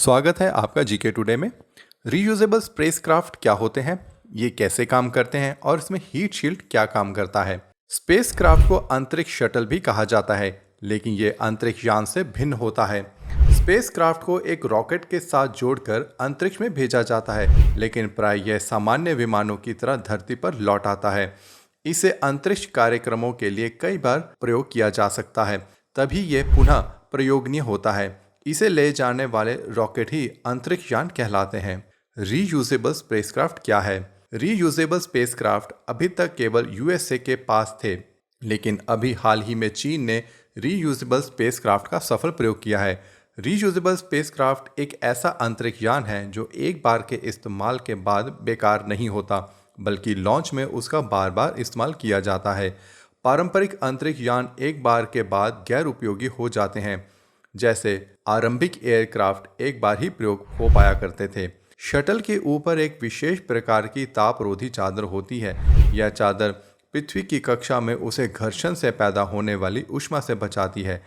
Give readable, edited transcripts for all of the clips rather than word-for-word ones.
स्वागत है आपका जीके टुडे में। रीयूजेबल स्पेसक्राफ्ट क्या होते हैं, ये कैसे काम करते हैं और इसमें हीट शील्ड क्या काम करता है। स्पेसक्राफ्ट को अंतरिक्ष शटल भी कहा जाता है, लेकिन ये अंतरिक्ष यान से भिन्न होता है। स्पेसक्राफ्ट को एक रॉकेट के साथ जोड़कर अंतरिक्ष में भेजा जाता है, लेकिन प्राय यह सामान्य विमानों की तरह धरती पर लौट आता है। इसे अंतरिक्ष कार्यक्रमों के लिए कई बार प्रयोग किया जा सकता है, तभी यह पुनः प्रयोगनीय होता है। इसे ले जाने वाले रॉकेट ही अंतरिक्ष यान कहलाते हैं। रीयूजेबल स्पेसक्राफ्ट क्या है? रीयूजेबल स्पेसक्राफ्ट अभी तक केवल यूएसए के पास थे, लेकिन अभी हाल ही में चीन ने रीयूजेबल स्पेसक्राफ्ट का सफल प्रयोग किया है। रीयूजेबल स्पेसक्राफ्ट एक ऐसा अंतरिक्ष यान है जो एक बार के इस्तेमाल के बाद बेकार नहीं होता, बल्कि लॉन्च में उसका बार बार इस्तेमाल किया जाता है। पारंपरिक अंतरिक्ष यान एक बार के बाद गैर उपयोगी हो जाते हैं, जैसे आरंभिक एयरक्राफ्ट एक बार ही प्रयोग हो पाया करते थे। शटल के ऊपर एक विशेष प्रकार की तापरोधी चादर होती है। यह चादर पृथ्वी की कक्षा में उसे घर्षण से पैदा होने वाली ऊष्मा से बचाती है,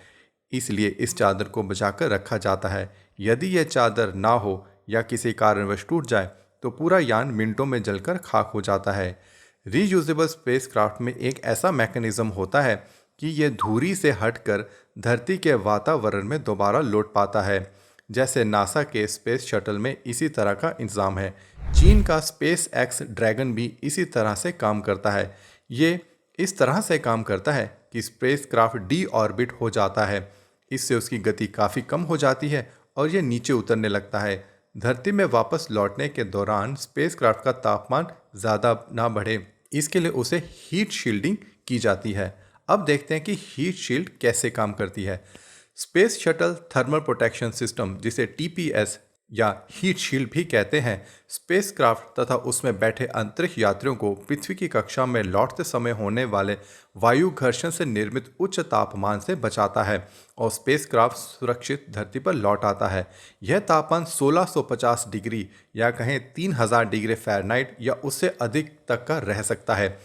इसलिए इस चादर को बचाकर रखा जाता है। यदि यह चादर ना हो या किसी कारणवश टूट जाए तो पूरा यान मिनटों में जलकर खाक हो जाता है। रीयूजेबल स्पेसक्राफ्ट में एक ऐसा मैकेनिज्म होता है कि यह धुरी से हटकर धरती के वातावरण में दोबारा लौट पाता है। जैसे नासा के स्पेस शटल में इसी तरह का इंतजाम है। चीन का स्पेस एक्स ड्रैगन भी इसी तरह से काम करता है। ये इस तरह से काम करता है कि स्पेसक्राफ्ट डी ऑर्बिट हो जाता है। इससे उसकी गति काफ़ी कम हो जाती है और यह नीचे उतरने लगता है। धरती में वापस लौटने के दौरान स्पेसक्राफ्ट का तापमान ज़्यादा ना बढ़े, इसके लिए उसे हीट शील्डिंग की जाती है। अब देखते हैं कि हीट शील्ड कैसे काम करती है। Space shuttle thermal protection system, जिसे टीपीएस या हीट शील्ड भी कहते हैं, स्पेसक्राफ्ट तथा उसमें बैठे अंतरिक्ष यात्रियों को पृथ्वी की कक्षा में लौटते समय होने वाले वायु घर्षण से निर्मित उच्च तापमान से बचाता है और स्पेसक्राफ्ट सुरक्षित धरती पर लौट आता है। यह तापमान 1650 डिग्री या कहें 3000 डिग्री फ़ारेनहाइट या उससे अधिक तक का रह सकता है।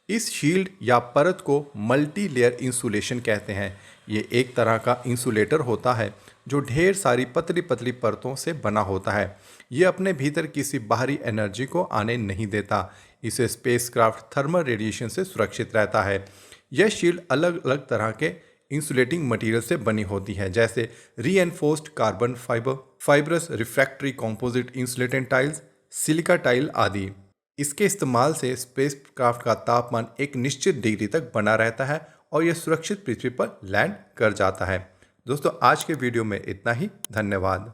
इस शील्ड या परत को मल्टी लेयर इंसुलेशन कहते हैं। ये एक तरह का इंसुलेटर होता है जो ढेर सारी पतली पतली परतों से बना होता है। ये अपने भीतर किसी बाहरी एनर्जी को आने नहीं देता। इसे स्पेसक्राफ्ट थर्मल रेडिएशन से सुरक्षित रहता है। यह शील्ड अलग अलग तरह के इंसुलेटिंग मटेरियल से बनी होती है, जैसे reinforced carbon fibre, fibrous refractory composite insulated tiles, silica tile आदि। इसके इस्तेमाल से स्पेसक्राफ्ट का तापमान एक निश्चित डिग्री तक बना रहता है और यह सुरक्षित पृथ्वी पर लैंड कर जाता है। दोस्तों, आज के वीडियो में इतना ही। धन्यवाद।